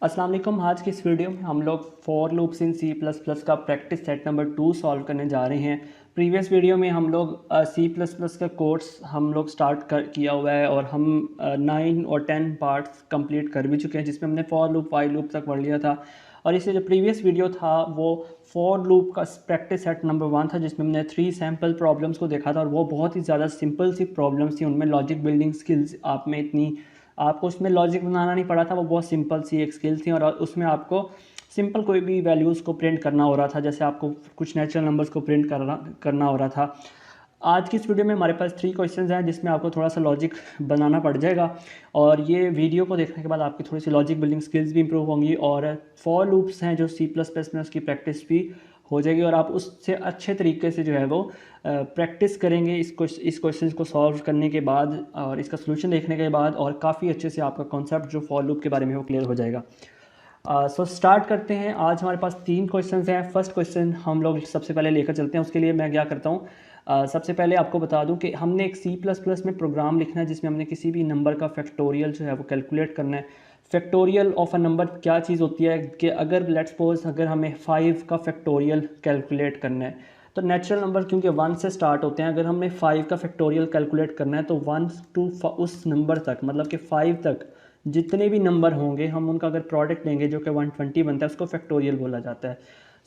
अस्सलाम वालेकुम। आज की इस वीडियो में हम लोग for loops in C plus plus का प्रैक्टिस सेट नंबर 2 सॉल्व करने जा रहे हैं। प्रीवियस वीडियो में हम लोग सी प्लस प्लस का कोर्स हम लोग किया हुआ है और हम 9 और 10 पार्ट्स कंप्लीट कर भी चुके हैं, जिसमें हमने फॉर लूप वाइल लूप तक पढ़ लिया था। और इससे जो प्रीवियस वीडियो था वो फॉर लूप का प्रैक्टिस सेट नंबर 1 था, जिसमें हमने 3 सैम्पल प्रॉब्लम्स को देखा था और वो बहुत ही ज़्यादा सिंपल सी प्रॉब्लम्स थी। उनमें लॉजिक बिल्डिंग स्किल्स आप में इतनी आपको उसमें लॉजिक बनाना नहीं पड़ा था, वो बहुत सिंपल सी एक स्किल थी और उसमें आपको सिंपल कोई भी वैल्यूज़ को प्रिंट करना हो रहा था, जैसे आपको कुछ नेचुरल नंबर्स को प्रिंट करना हो रहा था। आज की इस वीडियो में हमारे पास 3 क्वेश्चंस हैं, जिसमें आपको थोड़ा सा लॉजिक बनाना पड़ जाएगा और ये वीडियो को देखने के बाद आपकी थोड़ी सी लॉजिक बिल्डिंग स्किल्स भी इंप्रूव होंगी और फॉर लूप्स हैं जो सी प्लस प्लस में उसकी प्रैक्टिस भी हो जाएगी और आप उससे अच्छे तरीके से जो है वो प्रैक्टिस करेंगे इस क्वेश्चन को सॉल्व करने के बाद और इसका सोल्यूशन देखने के बाद, और काफ़ी अच्छे से आपका कॉन्सेप्ट जो फॉर लूप के बारे में वो क्लियर हो जाएगा। सो स्टार्ट करते हैं। आज हमारे पास 3 क्वेश्चंस हैं। फर्स्ट क्वेश्चन हम लोग सबसे पहले लेकर चलते हैं। उसके लिए मैं क्या करता हूँ, सबसे पहले आपको बता दूं कि हमने एक सी प्लस प्लस में प्रोग्राम लिखना है जिसमें हमने किसी भी नंबर का फैक्टोरियल जो है वो कैलकुलेट करना है। फैक्टोरियल ऑफ अ नंबर क्या चीज़ होती है कि अगर लेट्स सपोज अगर हमें 5 का फैक्टोरियल कैलकुलेट करना है, तो नेचुरल नंबर क्योंकि 1 से स्टार्ट होते हैं, अगर हमने 5 का फैक्टोरियल कैलकुलेट करना है तो 1 टू उस नंबर तक, मतलब कि 5 तक जितने भी नंबर होंगे हम उनका अगर प्रोडक्ट लेंगे जो कि 120 बनता है, उसको फैक्टोरियल बोला जाता है।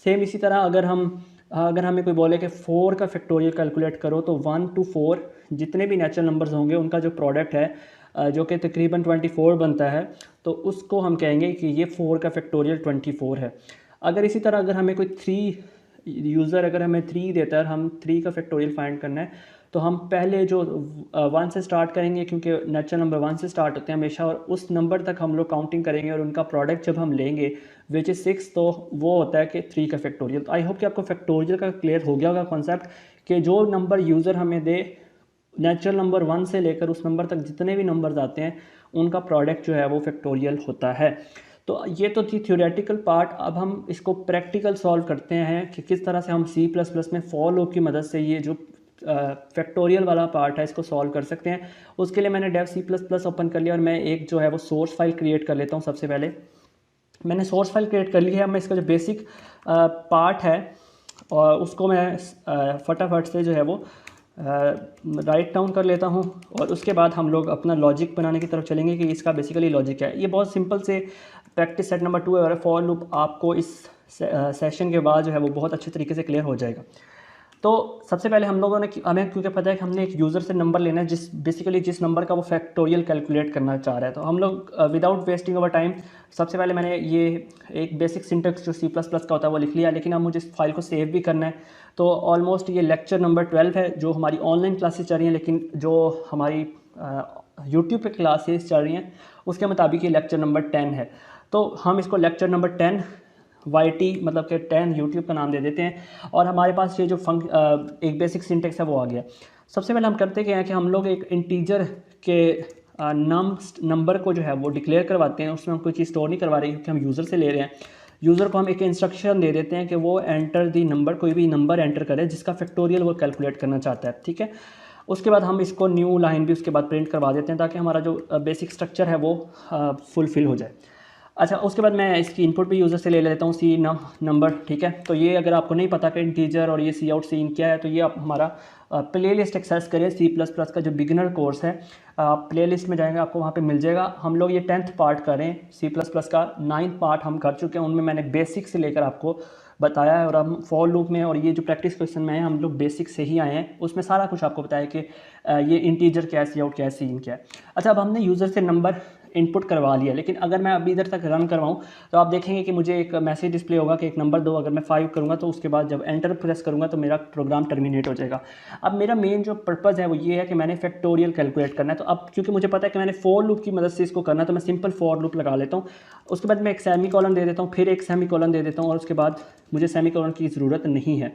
सेम इसी तरह अगर हमें कोई बोले कि 4 का फैक्टोरियल कैलकुलेट करो, तो 1 टू 4 जितने भी नेचुरल नंबर्स होंगे उनका जो प्रोडक्ट है जो कि तकरीबन 24 बनता है, तो उसको हम कहेंगे कि ये 4 का फैक्टोरियल 24 है। अगर इसी तरह अगर हमें कोई 3 अगर हमें 3 देता है और हम 3 का फैक्टोरियल फाइंड करना है, तो हम पहले जो 1 से स्टार्ट करेंगे क्योंकि नेचुरल नंबर 1 से स्टार्ट होते हैं हमेशा, और उस नंबर तक हम लोग काउंटिंग करेंगे और उनका प्रोडक्ट जब हम लेंगे विच इज़ 6, तो वो होता है कि 3 का फैक्टोरियल। तो आई होप कि आपको फैक्टोरियल का क्लियर हो गया होगा कॉन्सेप्ट कि जो नंबर यूज़र हमें दे, नेचुरल नंबर 1 से लेकर उस नंबर तक जितने भी नंबर्स आते हैं उनका प्रोडक्ट जो है वो फैक्टोरियल होता है। तो ये तो थी थ्योरेटिकल पार्ट। अब हम इसको प्रैक्टिकल सॉल्व करते हैं कि किस तरह से हम सी प्लस प्लस में फॉर लूप की मदद से ये जो फैक्टोरियल वाला पार्ट है इसको सॉल्व कर सकते हैं। उसके लिए मैंने Dev C plus plus open कर लिया और मैं एक जो है वो सोर्स फाइल क्रिएट कर लेता हूँ। सबसे पहले मैंने सोर्स फाइल क्रिएट कर ली है। मैं इसका जो बेसिक पार्ट है और उसको मैं फटाफट से जो है वो राइट डाउन कर लेता हूँ और उसके बाद हम लोग अपना लॉजिक बनाने की तरफ चलेंगे कि इसका बेसिकली लॉजिक है। ये बहुत सिंपल से प्रैक्टिस सेट नंबर 2 है और फॉर लूप आपको इस सेशन के बाद जो है वो बहुत अच्छे तरीके से क्लियर हो जाएगा। तो सबसे पहले हम लोगों ने हमें क्योंकि पता है कि हमने एक यूज़र से नंबर लेना है जिस नंबर का वो फैक्टोरियल कैलकुलेट करना चाह रहा है, तो हम लोग विदाउट वेस्टिंग ओवर टाइम सबसे पहले मैंने ये एक बेसिक सिंटेक्स जो सी प्लस प्लस का होता है वो लिख लिया। लेकिन अब मुझे इस फाइल को सेव भी करना है, तो ऑलमोस्ट ये लेक्चर नंबर 12 है जो हमारी ऑनलाइन क्लासेस चल रही हैं, लेकिन जो हमारी यूट्यूब पे क्लासेस चल रही हैं उसके मुताबिक ये लेक्चर नंबर 10 है। तो हम इसको लेक्चर नंबर 10 YT मतलब कि 10 यूट्यूब का नाम दे देते हैं और हमारे पास ये जो एक बेसिक सिंटेक्स है वो आ गया। सबसे पहले हम करते क्या है कि हम लोग एक इंटीजर के नंबर को जो है वो डिक्लेयर करवाते हैं। उसमें हम कोई चीज़ स्टोर नहीं करवा रहे क्योंकि हम यूज़र से ले रहे हैं। यूज़र को हम एक इंस्ट्रक्शन दे देते हैं कि वो एंटर दी नंबर, कोई भी नंबर एंटर करे जिसका फैक्टोरियल वो कैलकुलेट करना चाहता है, ठीक है। उसके बाद हम इसको न्यू लाइन भी उसके बाद प्रिंट करवा देते हैं ताकि हमारा जो बेसिक स्ट्रक्चर है वो फुलफ़िल हो जाए। अच्छा, उसके बाद मैं इसकी इनपुट भी यूज़र से ले लेता हूँ सी नंबर, ठीक है। तो ये अगर आपको नहीं पता कि इंटीजर और ये सी आउट सी इन क्या है, तो ये आप हमारा प्ले लिस्ट एक्सेस करें। सी प्लस प्लस का जो बिगिनर कोर्स है आप प्ले लिस्ट में जाएंगे, आपको वहाँ पे मिल जाएगा। हम लोग ये 10th पार्ट करें सी प्लस प्लस का, 9th पार्ट हम कर चुके हैं। उनमें मैंने बेसिक से लेकर आपको बताया है और हम फॉर लूप में और ये जो प्रैक्टिस क्वेश्चन में है हम लोग बेसिक से ही आए हैं। उसमें सारा कुछ आपको बताया कि ये इंटीजर क्या है, सी आउट क्या है, सी इन क्या है। अच्छा, अब हमने यूज़र से नंबर इनपुट करवा लिया, लेकिन अगर मैं अभी इधर तक रन करवाऊँ तो आप देखेंगे कि मुझे एक मैसेज डिस्प्ले होगा कि एक नंबर दो। अगर मैं 5 करूँगा तो उसके बाद जब एंटर प्रेस करूँगा तो मेरा प्रोग्राम टर्मिनेट हो जाएगा। अब मेरा मेन जो पर्पज़ है वो ये है कि मैंने फैक्टोरियल कैलकुलेट करना है। तो अब क्योंकि मुझे पता है कि मैंने फॉर लूप की मदद से इसको करना है, तो मैं सिंपल फॉर लूप लगा लेता हूँ। उसके बाद मैं एक सेमी कॉलन दे देता हूँ, फिर एक सेमी कॉलन दे देता हूँ और उसके बाद मुझे सेमी कॉलन की ज़रूरत नहीं है।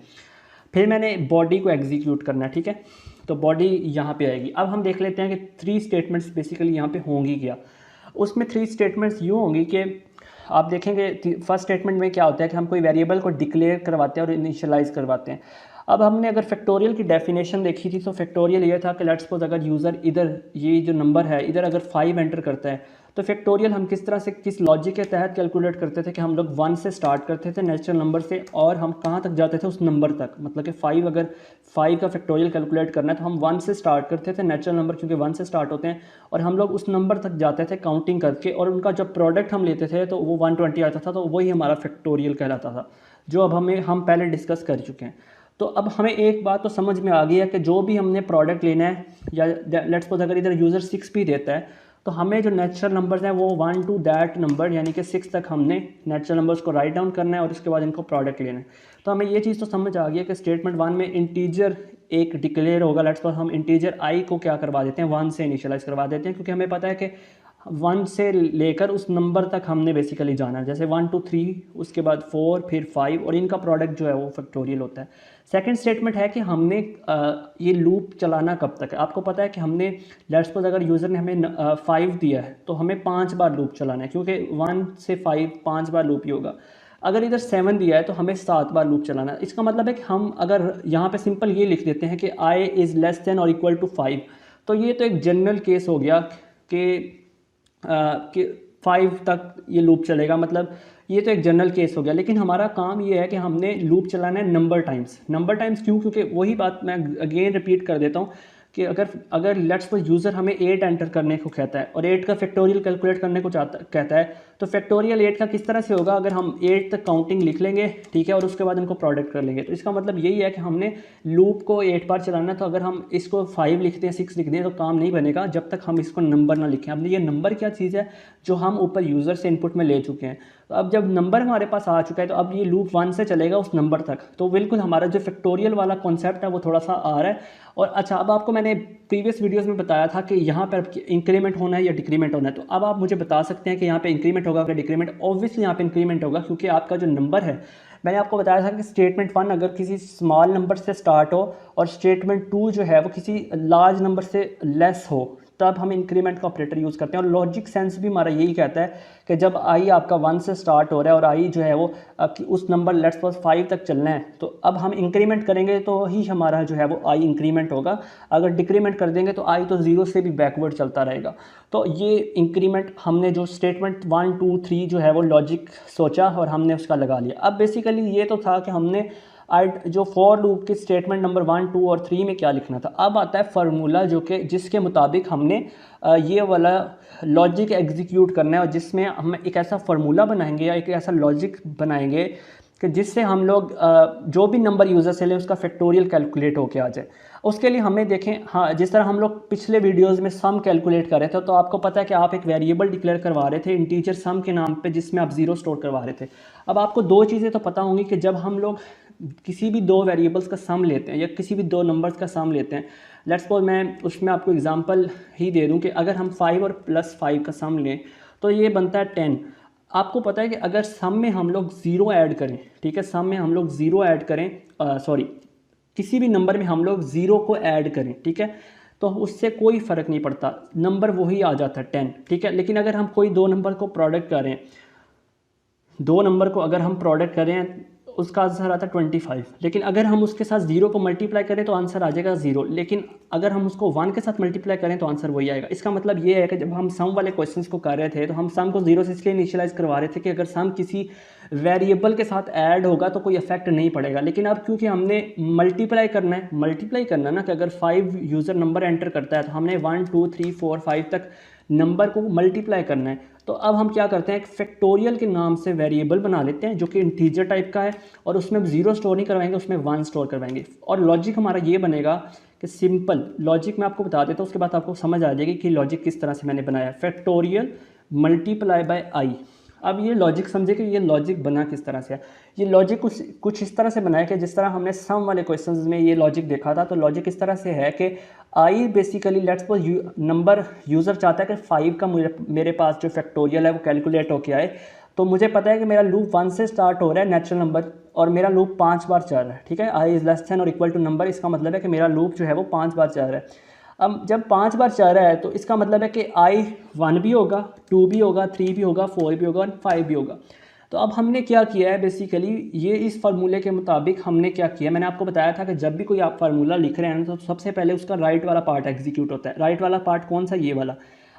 फिर मैंने बॉडी को एग्जीक्यूट करना है, ठीक है। तो बॉडी यहाँ पे आएगी। अब हम देख लेते हैं कि 3 स्टेटमेंट्स बेसिकली यहाँ पे होंगी क्या। उसमें 3 स्टेटमेंट्स यूँ होंगी कि आप देखेंगे फर्स्ट स्टेटमेंट में क्या होता है कि हम कोई वेरिएबल को डिक्लेयर करवाते हैं और इनिशियलाइज करवाते हैं। अब हमने अगर फैक्टोरियल की डेफिनेशन देखी थी तो फैक्टोरियल ये था कि लेट्स सपोज अगर यूज़र इधर ये जो नंबर है इधर अगर 5 एंटर करता है तो फैक्टोरियल हम किस तरह से, किस लॉजिक के तहत कैलकुलेट करते थे कि हम लोग 1 से स्टार्ट करते थे नेचुरल नंबर से, और हम कहाँ तक जाते थे उस नंबर तक, मतलब कि 5, अगर 5 का फैक्टोरियल कैलकुलेट करना है तो हम 1 से स्टार्ट करते थे नेचुरल नंबर, क्योंकि 1 से स्टार्ट होते हैं, और हम लोग उस नंबर तक जाते थे काउंटिंग करके, और उनका जब प्रोडक्ट हम लेते थे तो वो 120 आता था, तो वही हमारा फैक्टोरियल कहलाता था, जो अब हम पहले डिस्कस कर चुके हैं। तो अब हमें एक बात तो समझ में आ गई है कि जो भी हमने प्रोडक्ट लेना है, या लेट्स सपोज अगर इधर यूज़र 6 भी देता है, तो हमें जो नेचुरल नंबर्स हैं वो 1 टू दैट नंबर यानी कि 6 तक हमने नेचुरल नंबर्स को राइट डाउन करना है, और उसके बाद इनको प्रोडक्ट लेना है। तो हमें ये चीज़ तो समझ आ गई है कि स्टेटमेंट 1 में इंटीजर एक डिक्लेयर होगा। लेट्स सपोज हम इंटीजर आई को क्या करवा देते हैं, 1 से इनिशियलाइज करवा देते हैं, क्योंकि हमें पता है कि 1 से लेकर उस नंबर तक हमने बेसिकली जाना है, जैसे 1 2 3, उसके बाद 4, फिर 5, और इनका प्रोडक्ट जो है वो फैक्टोरियल होता है। सेकंड स्टेटमेंट है कि हमने ये लूप चलाना कब तक है। आपको पता है कि हमने लेट्स सपोज अगर यूज़र ने हमें 5 दिया है तो हमें 5 बार लूप चलाना है, क्योंकि 1 से 5 5 बार लूप ही होगा। अगर इधर 7 दिया है तो हमें 7 बार लूप चलाना है। इसका मतलब है कि हम अगर यहाँ पे सिंपल ये लिख देते हैं कि i इज़ लेस देन और इक्वल टू 5, तो ये तो एक जनरल केस हो गया कि 5 तक ये लूप चलेगा, मतलब ये तो एक जनरल केस हो गया। लेकिन हमारा काम ये है कि हमने लूप चलाना है नंबर टाइम्स। नंबर टाइम्स क्यों? क्योंकि वही बात मैं अगेन रिपीट कर देता हूँ कि अगर लेट्स सपोज यूज़र हमें 8 एंटर करने को कहता है और 8 का फैक्टोरियल कैलकुलेट करने को कहता है, तो फैक्टोरियल 8 का किस तरह से होगा, अगर हम 8 तक काउंटिंग लिख लेंगे, ठीक है, और उसके बाद इनको प्रोडक्ट कर लेंगे। तो इसका मतलब यही है कि हमने लूप को 8 बार चलाना है। तो अगर हम इसको 5 लिखते हैं, 6 लिखते हैं, तो काम नहीं बनेगा जब तक हम इसको नंबर ना लिखें। हमने ये नंबर क्या चीज़ है जो हम ऊपर यूज़र से इनपुट में ले चुके हैं। तो अब जब नंबर हमारे पास आ चुका है तो अब ये लूप 1 से चलेगा उस नंबर तक। तो बिल्कुल हमारा जो फैक्टोरियल वाला कॉन्सेप्ट है वो थोड़ा सा आ रहा है। और अच्छा, अब आपको मैंने प्रीवियस वीडियोस में बताया था कि यहाँ पर इंक्रीमेंट होना है या डिक्रीमेंट होना है। तो अब आप मुझे बता सकते हैं कि यहाँ पे इंक्रीमेंट होगा या डिक्रीमेंट? ऑब्वियसली यहाँ पे इंक्रीमेंट होगा, क्योंकि आपका जो नंबर है, मैंने आपको बताया था कि स्टेटमेंट 1 अगर किसी स्मॉल नंबर से स्टार्ट हो और स्टेटमेंट 2 जो है वो किसी लार्ज नंबर से लेस हो, तब हम इंक्रीमेंट का ऑपरेटर यूज़ करते हैं। और लॉजिक सेंस भी हमारा यही कहता है कि जब आई आपका 1 से स्टार्ट हो रहा है और आई जो है वो उस नंबर लेट्स सपोज 5 तक चलना है, तो अब हम इंक्रीमेंट करेंगे तो ही हमारा जो है वो आई इंक्रीमेंट होगा। अगर डिक्रीमेंट कर देंगे तो आई तो 0 से भी बैकवर्ड चलता रहेगा। तो ये इंक्रीमेंट हमने जो स्टेटमेंट 1 2 3 जो है वो लॉजिक सोचा और हमने उसका लगा लिया। अब बेसिकली ये तो था कि हमने जो फॉर लूप के स्टेटमेंट नंबर 1 2 और 3 में क्या लिखना था। अब आता है फार्मूला जिसके मुताबिक हमने ये वाला लॉजिक एग्जीक्यूट करना है, और जिसमें हम एक ऐसा फार्मूला बनाएंगे या एक ऐसा लॉजिक बनाएंगे कि जिससे हम लोग जो भी नंबर यूज़र से लें उसका फैक्टोरियल कैलकुलेट होके आ जाए। उसके लिए हमें देखें, हाँ, जिस तरह हम लोग पिछले वीडियोस में सम कैलकुलेट कर रहे थे, तो आपको पता है कि आप एक वेरिएबल डिक्लेयर करवा रहे थे इंटीजर सम के नाम पे, जिसमें आप 0 स्टोर करवा रहे थे। अब आपको दो चीज़ें तो पता होंगी कि जब हम लोग किसी भी दो वेरिएबल्स का सम लेते हैं या किसी भी दो नंबर्स का सम लेते हैं, लेट्स सपोज मैं उसमें आपको एग्जांपल ही दे दूं कि अगर हम 5 और +5 का सम लें तो ये बनता है 10। आपको पता है कि अगर सम में हम लोग 0 ऐड करें, ठीक है, सम में हम लोग 0 ऐड करें, किसी भी नंबर में हम लोग 0 को ऐड करें, ठीक है, तो उससे कोई फ़र्क नहीं पड़ता, नंबर वही आ जाता है 10, ठीक है। लेकिन अगर हम कोई दो नंबर को प्रोडक्ट करें, दो नंबर को अगर हम प्रोडक्ट करें, उसका आंसर आता है 25। लेकिन अगर हम उसके साथ 0 को मल्टीप्लाई करें तो आंसर आ जाएगा 0। लेकिन अगर हम उसको 1 के साथ मल्टीप्लाई करें तो आंसर वही आएगा। इसका मतलब ये है कि जब हम सम वाले क्वेश्चंस को कर रहे थे तो हम सम को 0 से इसलिए इनिशियलाइज करवा रहे थे कि अगर सम किसी वेरिएबल के साथ ऐड होगा तो कोई इफेक्ट नहीं पड़ेगा। लेकिन अब क्योंकि हमने मल्टीप्लाई करना है ना, कि अगर 5 यूज़र नंबर एंटर करता है तो हमने 1 2 3 4 5 तक नंबर को मल्टीप्लाई करना है। तो अब हम क्या करते हैं, एक फैक्टोरियल के नाम से वेरिएबल बना लेते हैं जो कि इंटीजर टाइप का है, और उसमें 0 स्टोर नहीं करवाएंगे, उसमें 1 स्टोर करवाएंगे। और लॉजिक हमारा ये बनेगा कि सिंपल लॉजिक मैं आपको बता देता हूँ, उसके बाद आपको समझ आ जाएगी कि लॉजिक किस तरह से मैंने बनाया। फैक्टोरियल मल्टीप्लाई बाय आई। अब ये लॉजिक समझे कि ये लॉजिक बना किस तरह से है। ये लॉजिक कुछ इस तरह से बनाया कि जिस तरह हमने सम वाले क्वेश्चंस में ये लॉजिक देखा था। तो लॉजिक इस तरह से है कि I basically let's suppose number user चाहता है कि 5 का मेरे पास जो फैक्टोरियल है वो कैलकुलेट होके आए। तो मुझे पता है कि मेरा लूप 1 से स्टार्ट हो रहा है नेचुरल नंबर, और मेरा लूप 5 बार चल रहा है, ठीक है। आई इज़ लेस देन और इक्वल टू नंबर, इसका मतलब है कि मेरा लूप जो है वो 5 बार चल रहा है। अब जब 5 बार चल रहा है तो इसका मतलब है कि आई 1 भी होगा, 2 भी होगा, 3 भी होगा, 4 भी होगा और 5 भी होगा। तो अब हमने क्या किया है, बेसिकली ये इस फार्मूले के मुताबिक हमने क्या किया, मैंने आपको बताया था कि जब भी कोई आप फार्मूला लिख रहे हैं तो सबसे पहले उसका राइट वाला पार्ट एग्जीक्यूट होता है। राइट वाला पार्ट कौन सा, ये वाला।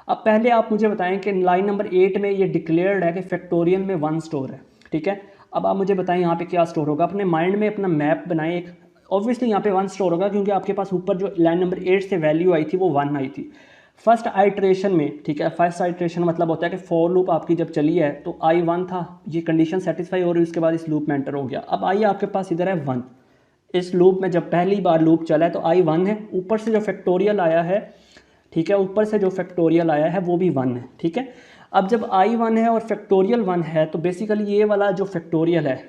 अब पहले आप मुझे बताएं कि लाइन नंबर 8 में ये डिक्लेयर्ड है कि फैक्टोरियल में 1 स्टोर है, ठीक है। अब आप मुझे बताएं यहाँ पे क्या स्टोर होगा। अपने माइंड में अपना मैप बनाएं एक। ऑब्वियसली यहाँ पे 1 स्टोर होगा क्योंकि आपके पास ऊपर जो लाइन नंबर 8 से वैल्यू आई थी वो 1 आई थी फर्स्ट आइट्रेशन में, ठीक है। फर्स्ट आइट्रेशन मतलब होता है कि फॉर लूप आपकी जब चली है तो आई 1 था, ये कंडीशन सेटिस्फाई हो रही है, उसके बाद इस लूप में एंटर हो गया। अब आई आपके पास इधर है 1, इस लूप में जब पहली बार लूप चला है तो आई 1 है, ऊपर से जो फैक्टोरियल आया है, ठीक है, ऊपर से जो फैक्टोरियल आया है वो भी 1 है, ठीक है। अब जब आई 1 है और फैक्टोरियल 1 है तो बेसिकली ये वाला जो फैक्टोरियल है,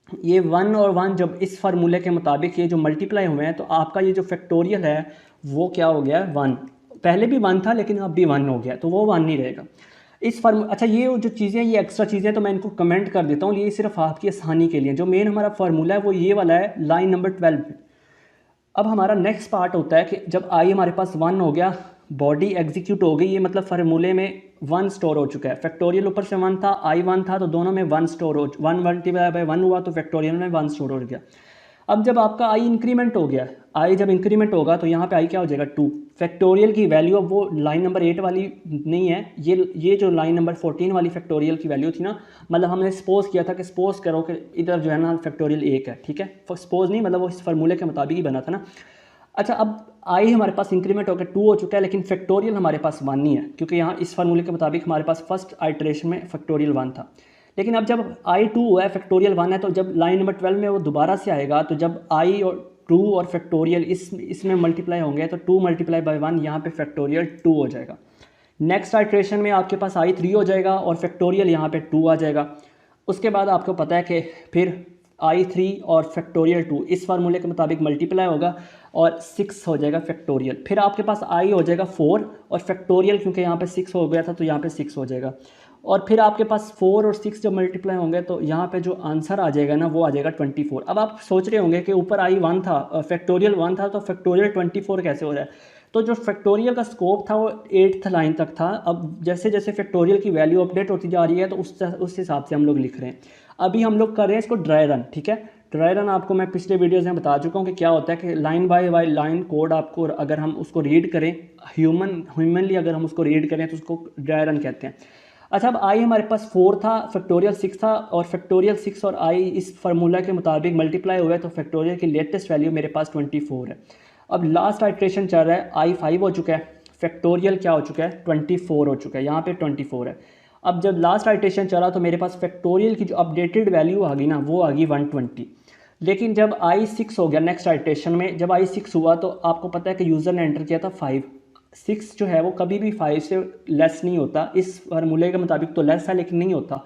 ये 1 और 1 जब इस फार्मूले के मुताबिक ये जो मल्टीप्लाई हुए हैं तो आपका ये जो फैक्टोरियल है वो क्या हो गया, 1। पहले भी 1 था लेकिन अब भी 1 हो गया, तो वो 1 नहीं रहेगा इस फार्मूला। अच्छा, ये जो चीज़ें, ये एक्स्ट्रा चीज़ें तो मैं इनको कमेंट कर देता हूँ, ये सिर्फ आपकी आसानी के लिए। जो मेन हमारा फार्मूला है वो ये वाला है, लाइन नंबर 12 पे। अब हमारा नेक्स्ट पार्ट होता है कि जब आई हमारे पास 1 हो गया, बॉडी एग्जीक्यूट हो गई, ये मतलब फार्मूले में 1 स्टोर हो चुका है। फैक्टोरियल ऊपर से 1 था, आई 1 था, तो दोनों में 1 स्टोर हो, 1 मल्टीप्लाई बाय 1 हुआ तो फैक्टोरियल में 1 स्टोर हो गया। अब जब आपका आई इंक्रीमेंट हो गया, आई जब इंक्रीमेंट होगा तो यहाँ पे आई क्या हो जाएगा, 2। फैक्टोरियल की वैल्यू अब वो लाइन नंबर 8 वाली नहीं है, ये जो लाइन नंबर 14 वाली फैक्टोरियल की वैल्यू थी ना, मतलब हमने सपोज किया था कि सपोज करो कि इधर जो है ना फैक्टोरियल 1 है, ठीक है। सपोज नहीं, मतलब वो इस फार्मूले के मुताबिक ही बना था ना। अच्छा, अब आई हमारे पास इंक्रीमेंट होकर 2 हो चुका है, लेकिन फैक्टोरियल हमारे पास 1 नहीं है क्योंकि यहाँ इस फार्मूले के मुताबिक हमारे पास फर्स्ट आइट्रेशन में फैक्टोरियल 1 था। लेकिन अब जब आई 2 हुआ है, फैक्टोरियल 1 है, तो जब लाइन नंबर 12 में वो दोबारा से आएगा तो जब आई और 2 और फैक्टोरियल इसमें मल्टीप्लाई होंगे तो 2 मल्टीप्लाई बाय 1 यहाँ पे फैक्टोरियल 2 हो जाएगा। नेक्स्ट आइट्रेशन में आपके पास आई 3 हो जाएगा और फैक्टोरियल यहाँ पे 2 आ जाएगा। उसके बाद आपको पता है कि फिर आई 3 और फैक्टोरियल 2 इस फार्मूले के मुताबिक मल्टीप्लाई होगा और 6 हो जाएगा फैक्टोरियल। फिर आपके पास आई हो जाएगा 4 और फैक्टोरियल क्योंकि यहाँ पे 6 हो गया था तो यहाँ पे 6 हो जाएगा। और फिर आपके पास 4 और 6 जब मल्टीप्लाई होंगे तो यहाँ पे जो आंसर आ जाएगा ना वो आ जाएगा 24। अब आप सोच रहे होंगे कि ऊपर आई 1 था, फैक्टोरियल 1 था, तो फैक्टोरियल 24 कैसे हो रहा है। तो जो फैक्टोरियल का स्कोप था वो 8th लाइन तक था। अब जैसे जैसे फैक्टोरियल की वैल्यू अपडेट होती जा रही है तो उस हिसाब से हम लोग लिख रहे हैं। अभी हम लोग कर रहे हैं इसको ड्राई रन, ठीक है। ड्राई रन आपको मैं पिछले वीडियोज़ में बता चुका हूँ कि क्या होता है कि लाइन बाय लाइन कोड आपको अगर हम उसको रीड करें, ह्यूमनली अगर हम उसको रीड करें तो उसको ड्राई रन कहते हैं। अच्छा, अब आई हमारे पास 4 था, फैक्टोरियल 6 था और फैक्टोरियल 6 और आई इस फार्मूला के मुताबिक मल्टीप्लाई हुआ है तो फैक्टोरियल की लेटेस्ट वैल्यू मेरे पास 24 है। अब लास्ट आइट्रेशन चल रहा है, आई 5 हो चुका है, फैक्टोरियल क्या हो चुका है, 24 हो चुका है, यहाँ पे 24 है। अब जब लास्ट आइट्रेशन चला तो मेरे पास फैक्टोरियल की जो अपडेटेड वैल्यू आ गई ना वो आ गई 120। लेकिन जब आई 6 हो गया नेक्स्ट आइट्रेशन में, जब आई 6 हुआ तो आपको पता है कि यूज़र ने एंटर किया था 5। 6 जो है वो कभी भी 5 से लेस नहीं होता, इस फार्मूले के मुताबिक तो लेस है लेकिन नहीं होता।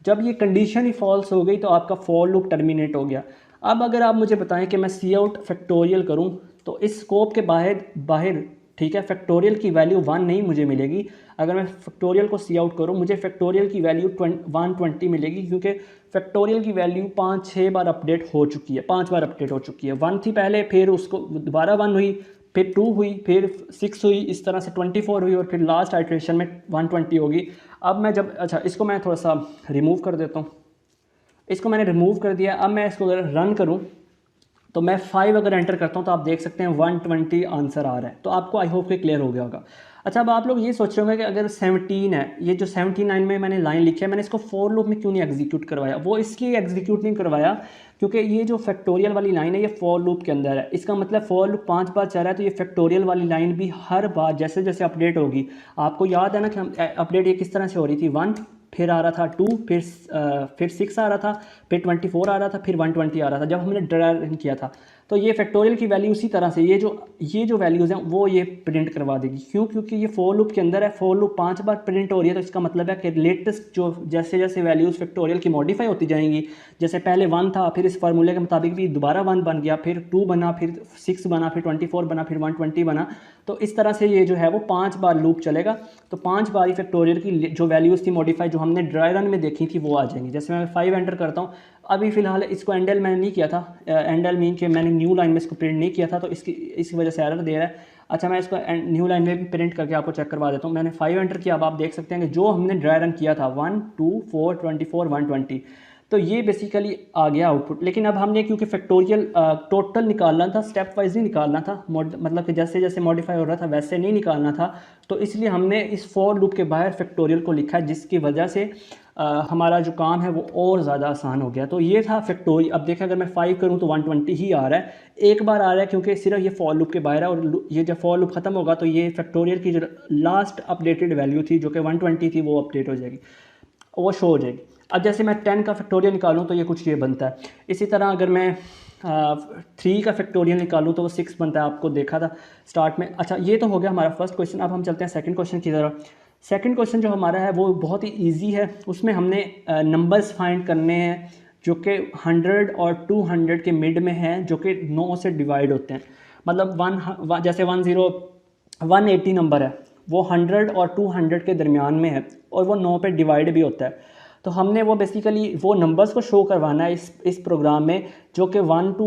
जब ये कंडीशन ही फॉल्स हो गई तो आपका फॉर लूप टर्मिनेट हो गया। अब अगर आप मुझे बताएं कि मैं सी आउट फैक्टोरियल करूं तो इस स्कोप के बाहर ठीक है, फैक्टोरियल की वैल्यू 1 नहीं मुझे मिलेगी। अगर मैं फैक्टोरियल को सी आउट करूँ मुझे फैक्टोरियल की वैल्यू 120 मिलेगी क्योंकि फैक्टोरियल की वैल्यू 5-6 बार अपडेट हो चुकी है, 5 बार अपडेट हो चुकी है। 1 थी पहले, फिर उसको दोबारा 1 हुई, फिर 2 हुई, फिर 6 हुई, इस तरह से 24 हुई और फिर लास्ट आइट्रेशन में 120 होगी। अब मैं जब, अच्छा इसको मैं थोड़ा सा रिमूव कर देता हूँ, इसको मैंने रिमूव कर दिया। अब मैं इसको अगर रन करूँ तो मैं 5 अगर एंटर करता हूँ तो आप देख सकते हैं 120 आंसर आ रहा है। तो आपको आई होप कि क्लियर हो गया होगा। अच्छा, अब आप लोग ये सोच रहे होंगे कि अगर 17 है, ये जो 79 में मैंने लाइन लिखी है, मैंने इसको फॉर लूप में क्यों नहीं एग्जीक्यूट करवाया। वो इसलिए एग्जीक्यूट नहीं करवाया क्योंकि ये जो फैक्टोरियल वाली लाइन है ये फॉर लूप के अंदर है। इसका मतलब फॉर लूप 5 बार चल रहा है तो ये फैक्टोरियल वाली लाइन भी हर बार जैसे जैसे अपडेट होगी, आपको याद है ना कि हम अपडेट ये किस तरह से हो रही थी, 1 फिर आ रहा था 2, फिर 6 आ रहा था, फिर 24 आ रहा था, फिर 120 आ रहा था जब हमने ड्राई रन किया था। तो ये फैक्टोरियल की वैल्यू उसी तरह से ये जो वैल्यूज़ हैं वो ये प्रिंट करवा देगी। क्यों? क्योंकि ये फॉर लूप के अंदर है, फॉर लूप 5 बार प्रिंट हो रही है तो इसका मतलब है कि लेटेस्ट जो जैसे जैसे वैल्यूज़ फैक्टोरियल की मॉडिफाई होती जाएंगी, जैसे पहले 1 था, फिर इस फार्मूले के मुताबिक भी दोबारा 1 बन गया, फिर 2 बना, फिर 6 बना, फिर 24 बना, फिर 120 बना। तो इस तरह से ये जो है वो 5 बार लूप चलेगा। तो 5 बार फैक्टोरियल की जो वैल्यूज़ थी मॉडिफाई जो हमने ड्राई रन में देखी थी वो आ जाएंगी। जैसे मैं 5 एंटर करता हूँ, अभी फ़िलहाल इसको एंडल मैंने नहीं किया था, एंडल मीन के मैंने न्यू लाइन में इसको प्रिंट नहीं किया था तो इसकी वजह से एरर दे रहा है। अच्छा, मैं इसको न्यू लाइन में भी प्रिंट करके आपको चेक करवा देता हूँ। मैंने 5 एंटर किया, अब आप देख सकते हैं कि जो हमने ड्राई रन किया था 1, 2, 4, 24, 120, तो ये बेसिकली आ गया आउटपुट। लेकिन अब हमने क्योंकि फैक्टोरियल टोटल निकालना था, स्टेप वाइज नहीं निकालना था, मतलब कि जैसे जैसे मॉडिफाई हो रहा था वैसे नहीं निकालना था, तो इसलिए हमने इस फॉर लूप के बाहर फैक्टोरियल को लिखा है, जिसकी वजह से हमारा जो काम है वो और ज़्यादा आसान हो गया। तो ये था फैक्टोरियल। अब देखें अगर मैं 5 करूँ तो 120 ही आ रहा है, एक बार आ रहा है क्योंकि सिर्फ ये फॉर लूप के बाहर है, और ये जब फॉर लूप ख़त्म होगा तो ये फैक्टोरियल की जो लास्ट अपडेटेड वैल्यू थी जो कि 120 थी वो अपडेट हो जाएगी, वो शो हो जाएगी। अब जैसे मैं 10 का फैक्टोरियल निकालूँ तो ये कुछ ये बनता है। इसी तरह अगर मैं 3 का फैक्टोरियल निकालूँ तो वो 6 बनता है, आपको देखा था स्टार्ट में। अच्छा, ये तो हो गया हमारा फर्स्ट क्वेश्चन। अब हम चलते हैं सेकंड क्वेश्चन की तरफ। सेकंड क्वेश्चन जो हमारा है वो बहुत ही इजी है। उसमें हमने नंबर्स फाइंड करने हैं जो कि 100 और 200 के मिड में हैं, जो कि 9 से डिवाइड होते हैं। मतलब जैसे 180 नंबर है, वो 100 और 200 के दरमियान में है और वो 9 पे डिवाइड भी होता है। तो हमने वो बेसिकली वो नंबर्स को शो करवाना है इस प्रोग्राम में, जो कि 1 to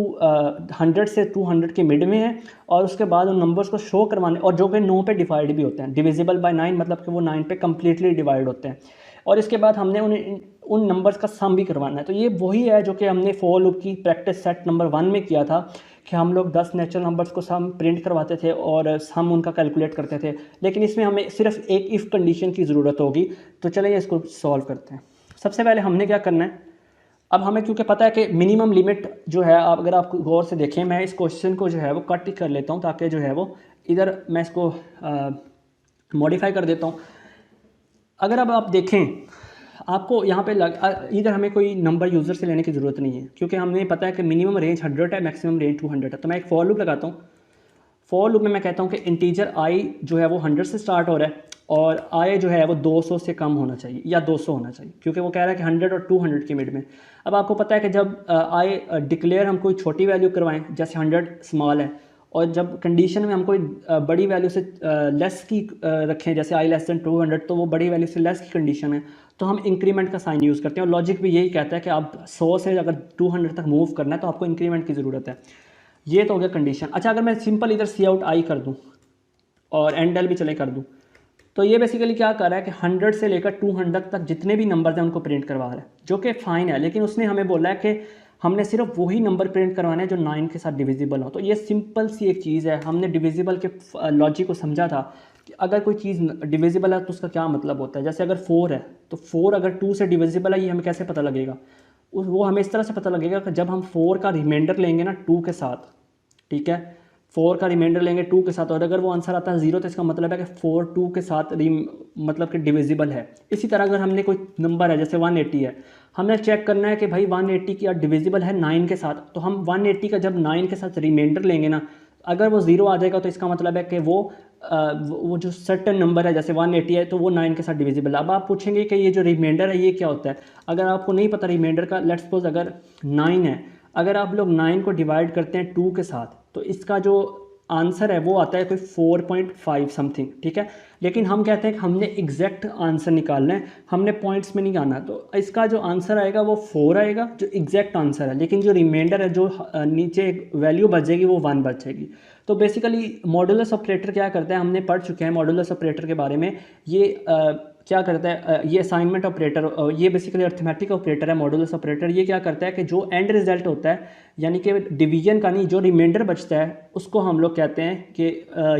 100 से 200 के मिड में है, और उसके बाद उन नंबर्स को शो करवाने, और जो कि 9 पे डिवाइड भी होते हैं, डिविजिबल बाय 9, मतलब कि वो 9 पे कम्प्लीटली डिवाइड होते हैं। और इसके बाद हमने उन नंबर्स का सम भी करवाना है। तो ये वही है जो कि हमने फॉर लूप की प्रैक्टिस सेट नंबर 1 में किया था, कि हम लोग 10 नेचुरल नंबर्स को सम प्रिंट करवाते थे और हम उनका कैलकुलेट करते थे। लेकिन इसमें हमें सिर्फ एक इफ़ कंडीशन की ज़रूरत होगी। तो चलिए इसको सॉल्व करते हैं। सबसे पहले हमने क्या करना है, अब हमें क्योंकि पता है कि मिनिमम लिमिट जो है, आप अगर आप गौर से देखें, मैं इस क्वेश्चन को जो है वो कट कर लेता हूँ ताकि जो है वो इधर मैं इसको मॉडिफाई कर देता हूँ। अगर अब आप देखें, आपको यहाँ पे इधर हमें कोई नंबर यूज़र से लेने की ज़रूरत नहीं है, क्योंकि हमें पता है कि मिनिमम रेंज 100 है, मैक्सिमम रेंज 200 है। तो मैं एक फॉर लूप लगाता हूँ। फॉर लूप में मैं कहता हूँ कि इंटीजर आई जो है वो 100 से स्टार्ट हो रहा है, और आई जो है वो 200 से कम होना चाहिए या 200 होना चाहिए, क्योंकि वो कह रहा है कि 100 और 200 के मिड में। अब आपको पता है कि जब आई डिक्लेयर हम कोई छोटी वैल्यू करवाएं, जैसे 100 स्मॉल है, और जब कंडीशन में हम कोई बड़ी वैल्यू से लेस की रखें, जैसे आई लेस दैन 200, तो वो बड़ी वैल्यू से लेस की कंडीशन है, तो हम इंक्रीमेंट का साइन यूज़ करते हैं। और लॉजिक भी यही कहता है कि आप 100 से अगर 200 तक मूव करना है तो आपको इंक्रीमेंट की ज़रूरत है। ये तो हो गया कंडीशन। अच्छा, अगर मैं सिंपल इधर सी आउट आई कर दूँ और एंड एल भी चले कर दूँ, तो ये बेसिकली क्या कर रहा है कि 100 से लेकर 200 तक जितने भी नंबर्स हैं उनको प्रिंट करवा रहा है, जो कि फ़ाइन है। लेकिन उसने हमें बोला है कि हमने सिर्फ वही नंबर प्रिंट करवाने हैं जो 9 के साथ डिविजिबल हो। तो ये सिंपल सी एक चीज़ है। हमने डिविजिबल के लॉजिक को समझा था कि अगर कोई चीज़ डिविजिबल है तो उसका क्या मतलब होता है। जैसे अगर 4 है तो 4 अगर 2 से डिविजिबल है, ये हमें कैसे पता लगेगा? वो हमें इस तरह से पता लगेगा कि जब हम 4 का रिमाइंडर लेंगे ना 2 के साथ, ठीक है, 4 का रिमाइंडर लेंगे 2 के साथ, और अगर वो आंसर आता है 0 तो इसका मतलब है कि 4 2 के साथ मतलब कि डिविजिबल है। इसी तरह अगर हमने कोई नंबर है जैसे 180 है, हमने चेक करना है कि भाई 180 क्या डिविजिबल है 9 के साथ, तो हम 180 का जब 9 के साथ रिमाइंडर लेंगे ना, अगर वो 0 आ जाएगा तो इसका मतलब है कि वो जो सर्टेन नंबर है जैसे 180 है तो वो 9 के साथ डिविजिबल है। अब आप पूछेंगे कि ये जो रिमाइंडर है ये क्या होता है। अगर आपको नहीं पता रिमाइंडर का, लेट्स सपोज अगर 9 है, अगर आप लोग 9 को डिवाइड करते हैं 2 के साथ, तो इसका जो आंसर है वो आता है कोई 4.5 समथिंग, ठीक है। लेकिन हम कहते हैं कि हमने एग्जैक्ट आंसर निकालना है, हमने पॉइंट्स में नहीं आना। तो इसका जो आंसर आएगा वो 4 आएगा, जो एग्जैक्ट आंसर है। लेकिन जो रिमाइंडर है, जो नीचे एक वैल्यू बचेगी, वो 1 बचेगी। तो बेसिकली मॉडुलस ऑपरेटर क्या करता है, हमने पढ़ चुके हैं मॉडुलस ऑपरेटर के बारे में। ये क्या करता है, ये असाइनमेंट ऑपरेटर, ये बेसिकली अर्थमेटिक ऑपरेटर है मॉडुलस ऑपरेटर। ये क्या करता है कि जो एंड रिजल्ट होता है, यानी कि डिवीजन का नहीं, जो रिमाइंडर बचता है उसको हम लोग कहते हैं कि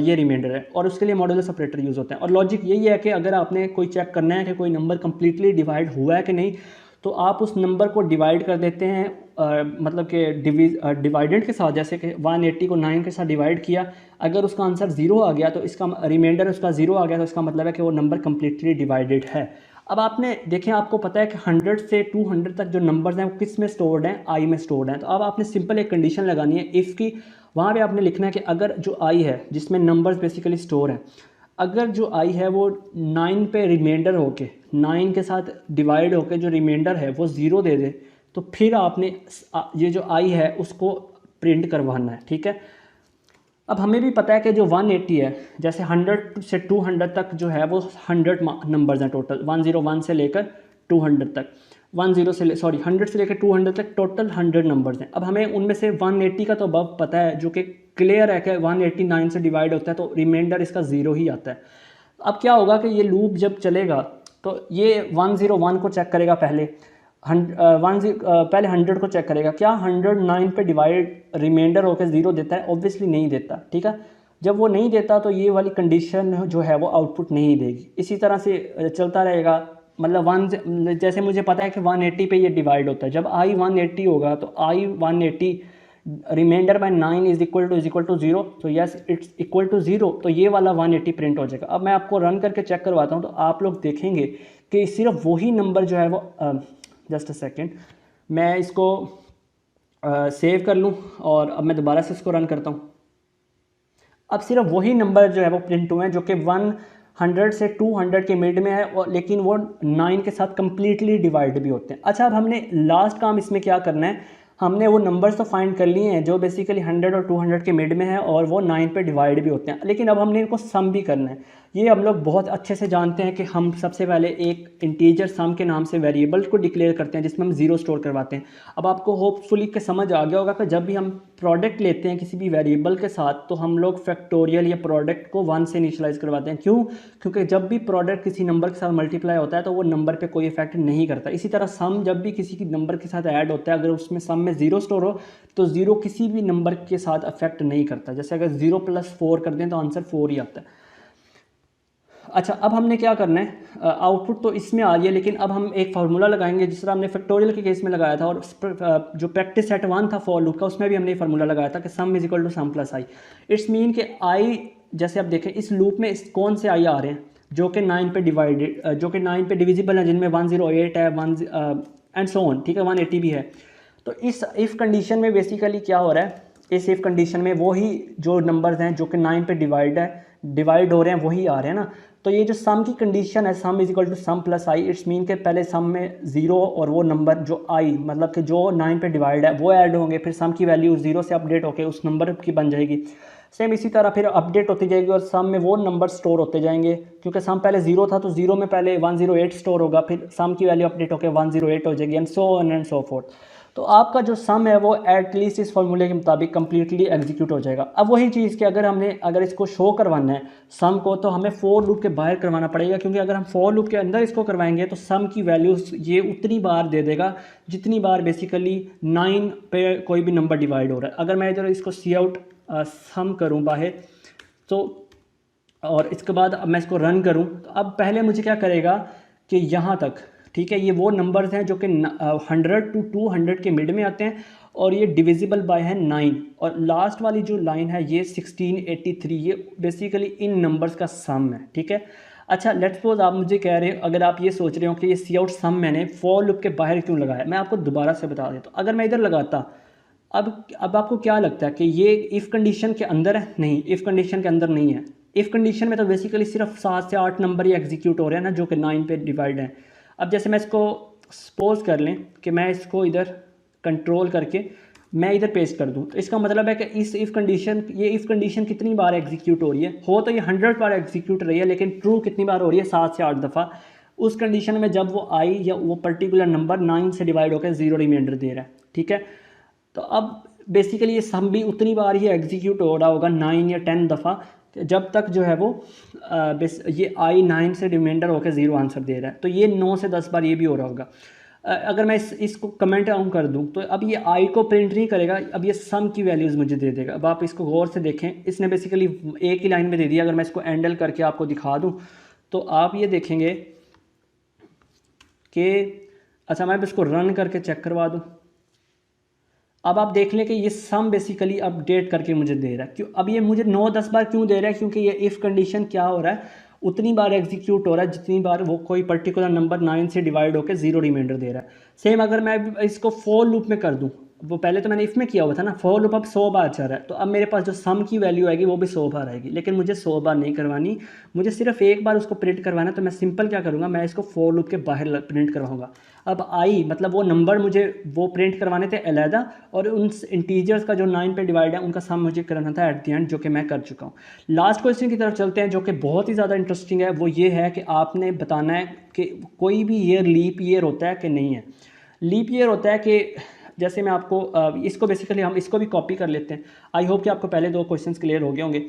ये रिमाइंडर है, और उसके लिए मॉडुलस ऑपरेटर यूज़ होता है। और लॉजिक यही है कि अगर आपने कोई चेक करना है कि कोई नंबर कंप्लीटली डिवाइड हुआ है कि नहीं, तो आप उस नंबर को डिवाइड कर देते हैं मतलब कि डिवाइडेंड के साथ। जैसे कि 180 को 9 के साथ डिवाइड किया, अगर उसका आंसर 0 आ गया तो इसका रिमाइंडर उसका 0 आ गया, तो इसका मतलब है कि वो नंबर कम्प्लीटली डिवाइडेड है। अब आपने देखें, आपको पता है कि 100 से 200 तक जो नंबर्स हैं वो किस में स्टोर्ड हैं, आई में स्टोर्ड हैं। तो अब आपने सिंपल एक कंडीशन लगानी है इफ़ की। वहाँ पे आपने लिखना है कि अगर जो आई है जिसमें नंबर्स बेसिकली स्टोर हैं, अगर जो आई है वो 9 पे रिमाइंडर होके 9 के साथ डिवाइड होके जो रिमाइंडर है वो 0 दे दे, तो फिर आपने ये जो आई है उसको प्रिंट करवाना है, ठीक है। अब हमें भी पता है कि जो 180 है, जैसे 100 से 200 तक जो है वो 100 नंबर्स हैं टोटल, 101 से लेकर 200 तक, 100 से लेकर 200 तक टोटल 100 नंबर्स हैं। अब हमें उनमें से 180 का तो अब पता है, जो कि क्लियर है कि 189 से डिवाइड होता है, तो रिमाइंडर इसका 0 ही आता है। अब क्या होगा कि ये लूप जब चलेगा तो ये 101 को चेक करेगा पहले, पहले 100 को चेक करेगा, क्या 100 9 पे डिवाइड रिमाइंडर होकर 0 देता है? ऑब्वियसली नहीं देता, ठीक है। जब वो नहीं देता तो ये वाली कंडीशन जो है वो आउटपुट नहीं देगी। इसी तरह से चलता रहेगा, मतलब जैसे मुझे पता है कि 180 पे ये डिवाइड होता है, जब i 180 होगा तो i 180 reminder by 9 is equal to 0, तो यस इट्स इक्वल टू 0, तो ये वाला 180 प्रिंट हो जाएगा। अब मैं आपको रन करके चेक करवाता हूँ, तो आप लोग देखेंगे कि सिर्फ वही नंबर जो है वो जस्ट अ सेकेंड, मैं इसको सेव कर लूँ और अब मैं दोबारा से इसको रन करता हूँ। अब सिर्फ वही नंबर जो है वो प्रिंट हुए हैं जो कि 100 से 200 के मिड में है, और लेकिन वो 9 के साथ कम्प्लीटली डिवाइड भी होते हैं। अच्छा, अब हमने लास्ट काम इसमें क्या करना है, हमने वो नंबर्स तो फाइंड कर लिए हैं जो बेसिकली 100 और 200 के मिड में है और वो 9 पे डिवाइड भी होते हैं, लेकिन अब हमने इनको सम भी करना है। ये हम लोग बहुत अच्छे से जानते हैं कि हम सबसे पहले एक इंटीजर सम के नाम से वेरिएबल को डिक्लेयर करते हैं जिसमें हम 0 स्टोर करवाते हैं। अब आपको होपफुली के समझ आ गया होगा कि जब भी हम प्रोडक्ट लेते हैं किसी भी वेरिएबल के साथ तो हम लोग फैक्टोरियल या प्रोडक्ट को 1 से इनिशियलाइज करवाते हैं। क्यों? क्योंकि जब भी प्रोडक्ट किसी नंबर के साथ मल्टीप्लाई होता है तो वो नंबर पे कोई इफेक्ट नहीं करता। इसी तरह सम जब भी किसी की नंबर के साथ ऐड होता है, अगर उसमें सम में 0 स्टोर हो तो 0 किसी भी नंबर के साथ अफेक्ट नहीं करता। जैसे अगर 0 + 4 कर दें तो आंसर 4 ही आता है। अच्छा, अब हमने क्या करना है, आउटपुट तो इसमें आ रही है, लेकिन अब हम एक फार्मूला लगाएंगे जिस तरह हमने फैक्टोरियल के केस में लगाया था, और जो प्रैक्टिस सेट 1 था फॉर लूप का उसमें भी हमने फार्मूला लगाया था कि sum is equal to sum plus I. It's mean कि आई, जैसे आप देखें इस लूप में कौन से आई आ रहे हैं जो कि 9 पे डिवाइडेड, जो कि 9 पे डिविजिबल है, जिनमें 108 है, 1 एंड सो ऑन, ठीक है, 180 भी है। तो इस इफ़ कंडीशन में बेसिकली क्या हो रहा है, इस इफ़ कंडीशन में वही जो नंबर्स हैं जो कि 9 पे डिवाइड हो रहे हैं वही आ रहे हैं ना। तो ये जो सम की कंडीशन है, sum is equal to sum plus I, it's mean के पहले सम में 0 और वो नंबर जो आई मतलब कि जो 9 पे डिवाइड है वो ऐड होंगे, फिर सम की वैल्यू 0 से अपडेट होकर उस नंबर की बन जाएगी। सेम इसी तरह फिर अपडेट होती जाएगी और सम में वो नंबर स्टोर होते जाएंगे, क्योंकि सम पहले 0 था तो 0 में पहले 108 स्टोर होगा, फिर सम की वैल्यू अपडेट होकर 108 हो जाएगी, and so on and so fourth. तो आपका जो सम है वो एटलीस्ट इस फॉर्मूले के मुताबिक कम्प्लीटली एग्जीक्यूट हो जाएगा। अब वही चीज़ कि अगर इसको शो करवाना है सम को तो हमें फॉर लूप के बाहर करवाना पड़ेगा, क्योंकि अगर हम फॉर लूप के अंदर इसको करवाएंगे तो सम की वैल्यूज़ ये उतनी बार दे देगा जितनी बार बेसिकली 9 पे कोई भी नंबर डिवाइड हो रहा है। अगर मैं इधर इसको सी आउट सम करूँ बाहर, तो और इसके बाद अब मैं इसको रन करूँ, तो अब पहले मुझे क्या करेगा कि यहाँ तक, ठीक है, ये वो नंबर्स हैं जो कि 100 to 200 के मिड में आते हैं और ये डिविजिबल बाय है 9, और लास्ट वाली जो लाइन है ये 1683, ये बेसिकली इन नंबर्स का सम है, ठीक है। अच्छा, लेट्स सपोज आप मुझे कह रहे हो, अगर आप ये सोच रहे हो कि ये सी आउट सम मैंने फॉर लूप के बाहर क्यों लगाया, मैं आपको दोबारा से बता देता हूँ। अगर मैं इधर लगाता, अब आपको क्या लगता है कि ये इफ़ कंडीशन के अंदर है? नहीं, इफ़ कंडीशन के अंदर नहीं है। इफ़ कंडीशन में तो बेसिकली सिर्फ 7 से 8 नंबर ही एग्जीक्यूट हो रहे हैं ना, जो कि 9 पे डिवाइड है। अब जैसे मैं इसको सपोज कर लें कि मैं इसको इधर कंट्रोल करके मैं इधर पेस्ट कर दूं, तो इसका मतलब है कि इस इफ़ कंडीशन, ये इफ़ कंडीशन कितनी बार एग्जीक्यूट हो रही है, हो तो ये 100 बार एग्जीक्यूट रही है, लेकिन ट्रू कितनी बार हो रही है? 7 से 8 दफ़ा। उस कंडीशन में जब वो आई या वो पर्टिकुलर नंबर 9 से डिवाइड होकर 0 रिमाइंडर दे रहा है, ठीक है। तो अब बेसिकली ये सम भी उतनी बार ही एग्जीक्यूट हो रहा होगा, 9 या 10 दफ़ा, जब तक जो है वो ये आई 9 से रिमाइंडर होकर 0 आंसर दे रहा है। तो ये 9 से 10 बार ये भी हो रहा होगा। अगर मैं इसको कमेंट डाउन कर दूं तो अब ये आई को प्रिंट नहीं करेगा, अब ये सम की वैल्यूज़ मुझे दे देगा। अब आप इसको गौर से देखें, इसने बेसिकली एक ही लाइन में दे दिया। अगर मैं इसको हैंडल करके आपको दिखा दूं तो आप ये देखेंगे कि, अच्छा मैं इसको रन करके चेक करवा दूं, अब आप देख लें कि ये सम बेसिकली अपडेट करके मुझे दे रहा है। क्यों अब ये मुझे 9-10 बार क्यों दे रहा है? क्योंकि ये इफ़ कंडीशन क्या हो रहा है, उतनी बार एग्जीक्यूट हो रहा है जितनी बार वो कोई पर्टिकुलर नंबर 9 से डिवाइड होकर 0 रिमाइंडर दे रहा है। सेम अगर मैं इसको फॉर लूप में कर दूं, वो पहले तो मैंने इफ़ में किया हुआ था ना, फॉर लूप अब 100 बार चल रहा है, तो अब मेरे पास जो सम की वैल्यू आएगी वो भी 100 बार आएगी, लेकिन मुझे 100 बार नहीं करवानी, मुझे सिर्फ एक बार उसको प्रिंट करवाना है। तो मैं सिंपल क्या करूँगा, मैं इसको फॉर लूप के बाहर प्रिंट करवाऊँगा। अब आई मतलब वो नंबर मुझे वो प्रिंट करवाने थे अलहदा, और उन इंटीजर्स का जो 9 पे डिवाइड है उनका सम मुझे करना था एट द एंड, जो कि मैं कर चुका हूँ। लास्ट क्वेश्चन की तरफ चलते हैं जो कि बहुत ही ज़्यादा इंटरेस्टिंग है। वो ये है कि आपने बताना है कि कोई भी ईयर लीप ईयर होता है कि नहीं है। लीप ईयर होता है कि जैसे मैं आपको इसको बेसिकली हम इसको भी कॉपी कर लेते हैं। आई होप कि आपको पहले 2 क्वेश्चन क्लियर हो गए होंगे।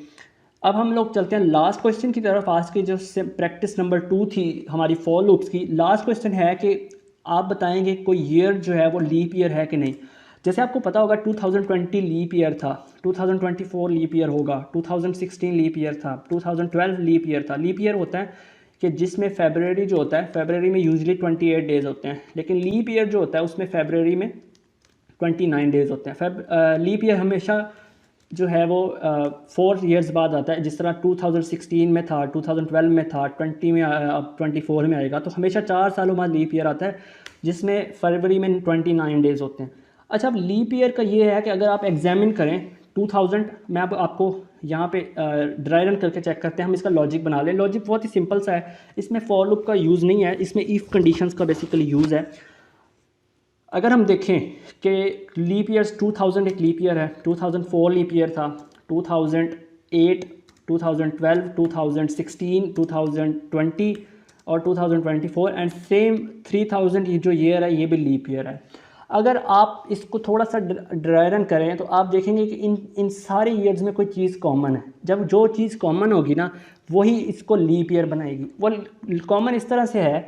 अब हम लोग चलते हैं लास्ट क्वेश्चन की तरफ। आज की जो प्रैक्टिस नंबर 2 थी हमारी फॉर लूप्स की, लास्ट क्वेश्चन है कि आप बताएंगे कोई ईयर जो है वो लीप ईयर है कि नहीं। जैसे आपको पता होगा 2020 लीप ईयर था, 2024 लीप ईयर होगा, 2016 लीप ईयर था, 2012 लीप ईयर था। लीप ईयर होता है कि जिसमें फेबररी जो होता है, फेबररी में यूजली 28 डेज़ होते हैं, लेकिन लीप ईयर जो होता है उसमें फेबररी में 29 डेज़ होते हैं। लीप ईयर हमेशा जो है वो 4 ईयर्स बाद आता है, जिस तरह 2016 में था, 2012 में था, 20 में अब 24 में आएगा। तो हमेशा 4 सालों बाद लीप ईयर आता है जिसमें फरवरी में 29 डेज़ होते हैं। अच्छा, अब लीप ईयर का ये है कि अगर आप एग्जामिन करें 2000, मैं अब आपको यहाँ पे ड्राई रन करके चेक करते हैं, हम इसका लॉजिक बना लें। लॉजिक बहुत ही सिंपल सा है, इसमें फॉर लूप का यूज़ नहीं है, इसमें इफ़ कंडीशंस का बेसिकली यूज़ है। अगर हम देखें कि लीप ईयर्स 2000 एक लीप ईयर है, 2004 लीप ईयर था, 2008, 2012, 2016, 2020 और 2024 एंड सेम 3000 ये जो ईयर है ये भी लीप ईयर है। अगर आप इसको थोड़ा सा ड्राई रन करें तो आप देखेंगे कि इन सारे ईयर्स में कोई चीज़ कॉमन है। जब जो चीज़ कॉमन होगी ना वही इसको लीप ईयर बनाएगी। वो कॉमन इस तरह से है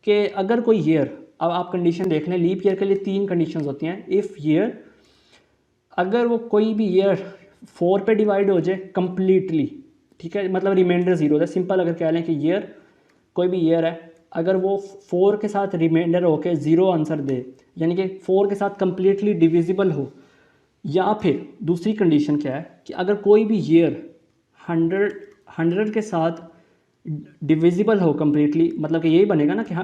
कि अगर कोई ईयर, अब आप कंडीशन देख लें, लीप ईयर के लिए 3 कंडीशंस होती हैं। इफ़ ईयर, अगर वो कोई भी ईयर 4 पे डिवाइड हो जाए कम्प्लीटली, ठीक है, मतलब रिमाइंडर 0 है, सिंपल अगर कह लें कि ईयर, कोई भी ईयर है, अगर वो 4 के साथ रिमाइंडर होके 0 आंसर दे, यानी कि 4 के साथ कम्प्लीटली डिविजिबल हो, या फिर दूसरी कंडीशन क्या है कि अगर कोई भी ईयर 100 के साथ डिविजिबल हो कम्प्लीटली, मतलब कि यही बनेगा ना कि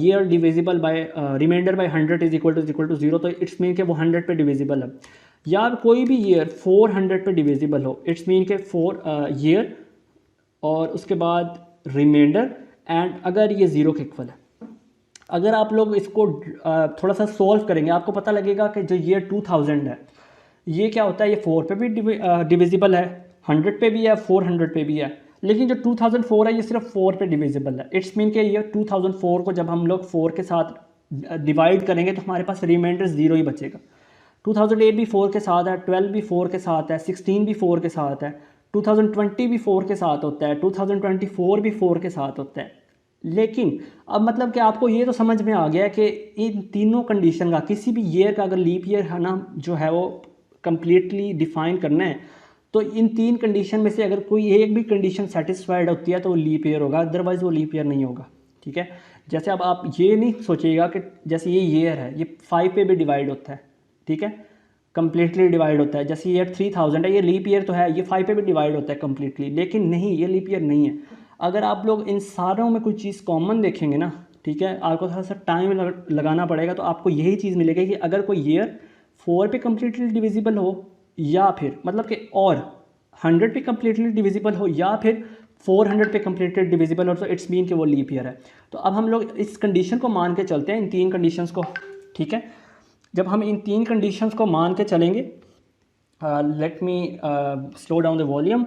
year divisible by reminder by 100 is equal to 0, तो इट्स मीन के वो 100 पे डिविजिबल है। या कोई भी ईयर 400 पे डिविजिबल हो, इट्स मीन के 4 ईयर और उसके बाद रिमाइंडर एंड अगर ये 0 के इक्वल है। अगर आप लोग इसको थोड़ा सा सोल्व करेंगे आपको पता लगेगा कि जो ईयर 2000 है ये क्या होता है, ये 4 पे भी डिविजिबल है, 100 पे भी है, 400 पे भी है, लेकिन जो 2004 है ये सिर्फ 4 पे डिविजिबल है। इट्स मीन के ये 2004 को जब हम लोग 4 के साथ डिवाइड करेंगे तो हमारे पास रिमाइंडर 0 ही बचेगा। 2008 भी 4 के साथ है, 12 भी 4 के साथ है, 16 भी 4 के साथ है, 2020 भी 4 के साथ होता है, 2024 भी 4 के साथ होता है। लेकिन अब मतलब कि आपको ये तो समझ में आ गया कि इन तीनों कंडीशन का किसी भी ईयर का अगर लीप ईयर है ना जो है वो कंप्लीटली डिफाइन करना है तो इन 3 कंडीशन में से अगर कोई एक भी कंडीशन सेटिस्फाइड होती है तो वो लीप ईयर होगा, अदरवाइज वो लीप ईयर नहीं होगा। ठीक है, जैसे अब आप ये नहीं सोचिएगा कि जैसे ये ईयर है ये 5 पे भी डिवाइड होता है, ठीक है, कम्प्लीटली डिवाइड होता है। जैसे ईयर 3000 है ये लीप ईयर तो है, ये 5 पे भी डिवाइड होता है कम्प्लीटली, लेकिन नहीं ये लीप ईयर नहीं है। अगर आप लोग इन सारों में कोई चीज़ कॉमन देखेंगे ना, ठीक है, आपको थोड़ा सा टाइम लगाना पड़ेगा तो आपको यही चीज़ मिलेगी कि अगर कोई ईयर 4 पे कम्प्लीटली डिविजिबल हो या फिर मतलब कि और 100 पे कम्प्लीटली डिविजिबल हो या फिर 400 पे कम्प्लीटली डिविजिबल हो तो इट्स मीन कि वो लीप ईयर है। तो अब हम लोग इस कंडीशन को मान के चलते हैं, इन 3 कंडीशंस को, ठीक है। जब हम इन 3 कंडीशंस को मान के चलेंगे, let me slow down the volume.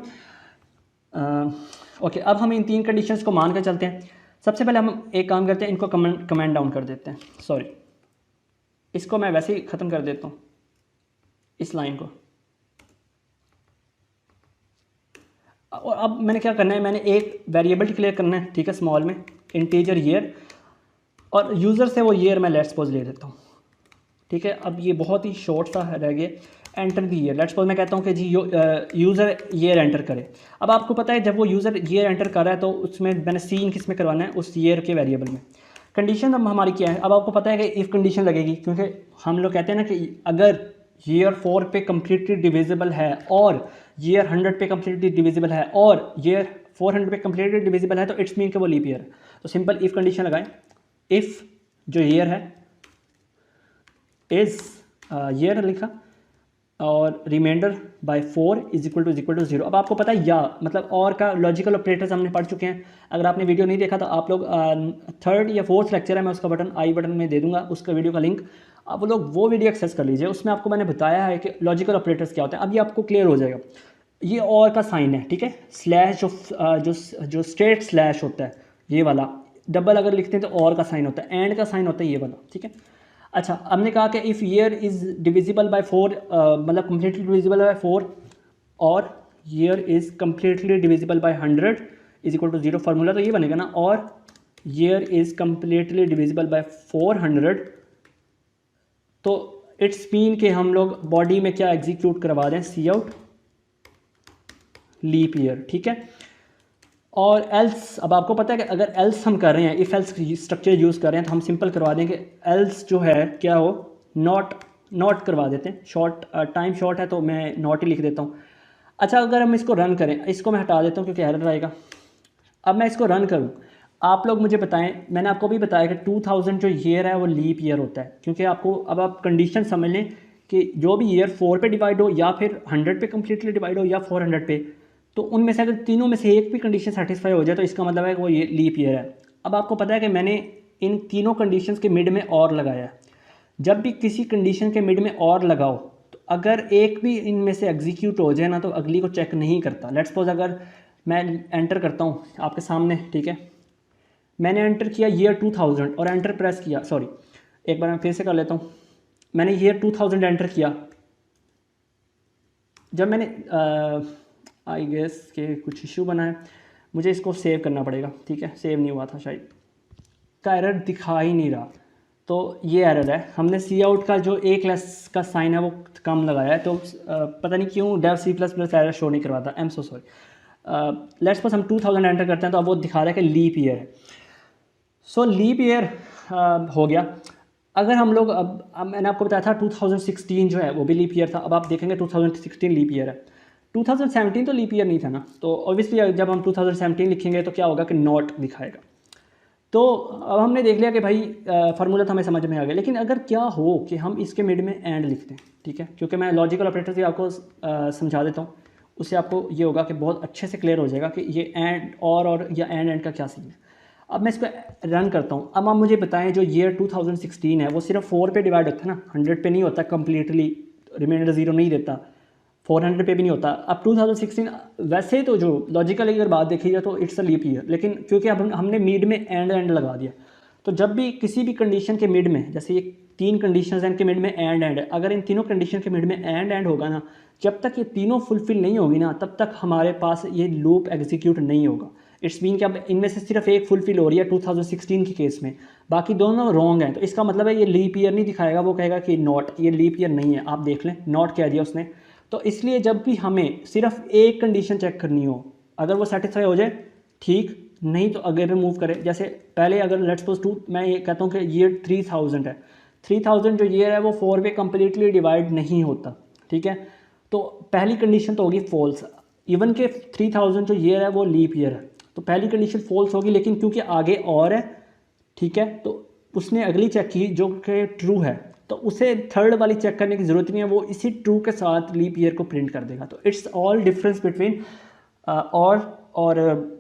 Okay, अब हम इन 3 कंडीशंस को मान के चलते हैं। सबसे पहले हम एक काम करते हैं, इनको कमेंट डाउन कर देते हैं, सॉरी इसको मैं वैसे ही ख़त्म कर देता हूँ इस लाइन को। और अब मैंने क्या करना है, मैंने एक वेरिएबल डिक्लेयर करना है, ठीक है, स्मॉल में इंटीजर ईयर, और यूज़र से वो ईयर मैं लेट्स सपोज ले देता हूँ, ठीक है। अब ये बहुत ही शॉर्ट सा रह गया, enter the year, let's suppose मैं कहता हूँ कि जी यूज़र ईयर एंटर करे। अब आपको पता है जब वो यूज़र ईयर एंटर कर रहा है तो उसमें मैंने सीन किस में करवाना है, उस ईयर के वेरिएबल में। कंडीशन अब हमारी क्या है, अब आपको पता है कि इफ़ कंडीशन लगेगी, क्योंकि हम लोग कहते हैं ना कि अगर ईयर 4 पे कम्प्लीटली डिविजिबल है और ईयर 100 पे कम्प्लीटली डिविजिबल है और ईयर 400 पे कम्प्लीटली डिविजिबल है तो इट्स मीन कि वो लीप ईयर है। तो सिंपल इफ़ कंडीशन लगाएं, इफ़ जो ईयर है इज़ ईयर लिखा और reminder by 4 is equal to 0। अब आपको पता है या मतलब और का लॉजिकल ऑपरेटर्स हमने पढ़ चुके हैं। अगर आपने वीडियो नहीं देखा तो आप लोग 3rd या 4th लेक्चर है, मैं उसका बटन आई बटन में दे दूंगा, उसका वीडियो का लिंक, आप लोग वो वीडियो एक्सेस कर लीजिए, उसमें आपको मैंने बताया है कि लॉजिकल ऑपरेटर्स क्या होते हैं। अब ये आपको क्लियर हो जाएगा। ये और का साइन है, ठीक है, स्लैश जो स्ट्रेट स्लैश होता है ये वाला, डबल अगर लिखते हैं तो और का साइन होता है, एंड का साइन होता है ये वाला, ठीक है। अच्छा, हमने कहा कि if year is divisible by 4, मतलब कम्प्लीटली डिविजिबल बाय 4 और year is completely divisible by 100 is equal to 0, formula तो ये बनेगा ना, और year is completely divisible by 400, तो इट्स मीन कि हम लोग बॉडी में क्या एग्जीक्यूट करवा दें, सी आउट लीप ईयर, ठीक है। और एल्स, अब आपको पता है कि अगर एल्स हम कर रहे हैं, इफ़ एल्स स्ट्रक्चर यूज़ कर रहे हैं, तो हम सिंपल करवा देंगे एल्स जो है क्या हो, नॉट करवा देते हैं। शॉर्ट टाइम शॉर्ट है तो मैं नॉट ही लिख देता हूँ। अच्छा, अगर हम इसको रन करें, इसको मैं हटा देता हूँ क्योंकि एरर आएगा। अब मैं इसको रन करूँ, आप लोग मुझे बताएं, मैंने आपको भी बताया कि 2000 जो ईयर है वो लीप ईयर होता है, क्योंकि आपको अब आप कंडीशन समझ लें कि जो भी ईयर 4 पे डिवाइड हो या फिर 100 पे कम्प्लीटली डिवाइड हो या 400 पे, तो उनमें से अगर तीनों में से एक भी कंडीशन सेटिस्फाई हो जाए तो इसका मतलब है कि वो ये लीप ईयर है। अब आपको पता है कि मैंने इन तीनों कंडीशंस के मिड में और लगाया है। जब भी किसी कंडीशन के मिड में और लगाओ तो अगर एक भी इनमें से एग्जीक्यूट हो जाए ना तो अगली को चेक नहीं करता। लेट्स सपोज अगर मैं एंटर करता हूँ आपके सामने, ठीक है, मैंने एंटर किया ईयर 2000 और एंटर प्रेस किया, सॉरी एक बार मैं फिर से कर लेता हूँ। मैंने ईयर 2000 एंटर किया, जब मैंने आई गेस के कुछ इशू बना है, मुझे इसको सेव करना पड़ेगा, ठीक है, सेव नहीं हुआ था शायद, का एरर दिखा ही नहीं रहा, तो ये एरर है। हमने सी आउट का जो एक लेस का साइन है वो कम लगाया है, तो पता नहीं क्यों Dev C plus plus error show नहीं करवाता, I am so sorry. Let's suppose हम 2000 एंटर करते हैं तो अब वो दिखा रहा है कि लीप ईयर है। सो लीप ईयर हो गया। अगर हम लोग अब मैंने आपको बताया था 2016 जो है वो भी लीप ईयर था, अब आप देखेंगे 2016 लीप ईयर है। 2017 तो लीप ईयर नहीं था ना, तो ऑब्वियसली जब हम 2017 लिखेंगे तो क्या होगा कि नॉट दिखाएगा। तो अब हमने देख लिया कि भाई फार्मूला तो हमें समझ में आ गया, लेकिन अगर क्या हो कि हम इसके मिड में एंड लिख दें, ठीक है, क्योंकि मैं लॉजिकल ऑपरेटर से आपको समझा देता हूँ, उससे आपको ये होगा कि बहुत अच्छे से क्लियर हो जाएगा कि ये एंड और या एंड का क्या सीन है। अब मैं इसको रन करता हूँ। अब आप मुझे बताएं जो ईयर 2016 है वो सिर्फ 4 पे डिवाइड होता है ना, 100 पे नहीं होता कम्प्लीटली, रिमाइंडर 0 नहीं देता, 400 पे भी नहीं होता। अब 2016 वैसे तो जो लॉजिकली अगर बात देखी जाए तो इट्स अ लीप ईयर, लेकिन क्योंकि अब हमने मिड में एंड लगा दिया, तो जब भी किसी भी कंडीशन के मिड में, जैसे ये 3 कंडीशंस हैं, इनके मिड में एंड है, अगर इन तीनों कंडीशन के मिड में एंड होगा ना, जब तक ये तीनों फुलफिल नहीं होगी ना तब तक हमारे पास ये लूप एग्जीक्यूट नहीं होगा। इट्स मीन कि अब इनमें से सिर्फ एक फुलफिल हो रही है 2016 के केस में, बाकी दोनों रॉन्ग हैं, तो इसका मतलब है ये लीप ईयर नहीं दिखाएगा, वो कहेगा कि नॉट, ये लीप ईयर नहीं है। आप देख लें नॉट कह दिया उसने। तो इसलिए जब भी हमें सिर्फ एक कंडीशन चेक करनी हो, अगर वो सेटिस्फाई हो जाए ठीक, नहीं तो अगर रिमूव करें। जैसे पहले अगर लेट्स सपोज टू, मैं ये कहता हूँ कि ईयर 3000 है, 3000 जो ईयर है वो 4 पे कम्प्लीटली डिवाइड नहीं होता, ठीक है, तो पहली कंडीशन तो होगी फॉल्स। इवन के 3000 जो ईयर है वो लीप ईयर है, तो पहली कंडीशन फॉल्स होगी, लेकिन क्योंकि आगे और है, ठीक है, तो उसने अगली चेक की जो कि ट्रू है, तो उसे थर्ड वाली चेक करने की ज़रूरत नहीं है, वो इसी ट्रू के साथ लीप ईयर को प्रिंट कर देगा। तो इट्स ऑल डिफरेंस बिटवीन और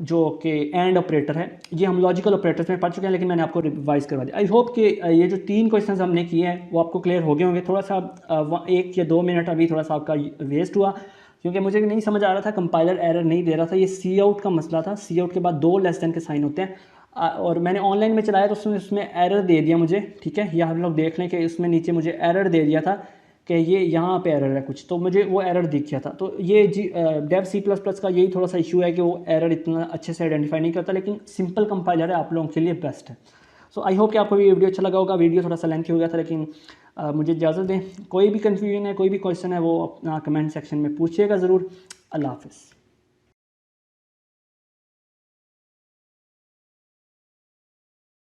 जो कि एंड ऑपरेटर है, ये हम लॉजिकल ऑपरेटर्स में पढ़ चुके हैं, लेकिन मैंने आपको रिवाइज करवा दिया। आई होप कि ये जो 3 क्वेश्चंस हमने किए हैं वो आपको क्लियर हो गए होंगे। थोड़ा सा 1 या 2 मिनट अभी थोड़ा सा आपका वेस्ट हुआ, क्योंकि मुझे नहीं समझ आ रहा था, कंपाइलर एरर नहीं दे रहा था। ये सी आउट का मसला था, सी आउट के बाद 2 लेस देन के साइन होते हैं, और मैंने ऑनलाइन में चलाया तो उसमें एरर दे दिया मुझे, ठीक है, यह हम लोग देख लें कि उसमें नीचे मुझे एरर दे दिया था कि ये यहाँ पे एरर है कुछ, तो मुझे वो एरर दिख गया था। तो ये डेव सी प्लस प्लस का यही थोड़ा सा इशू है कि वो एरर इतना अच्छे से आइडेंटिफाई नहीं करता, लेकिन सिंपल कंपाइलर है, आप लोगों के लिए बेस्ट है। सो आई होप कि आपको ये वीडियो अच्छा लगा होगा। वीडियो थोड़ा सा लेंथी हो गया था, लेकिन मुझे इजाज़त दें। कोई भी कन्फ्यूजन है, कोई भी क्वेश्चन है, वो अपना कमेंट सेक्शन में पूछिएगा ज़रूर। अल्लाह हाफ़िज़।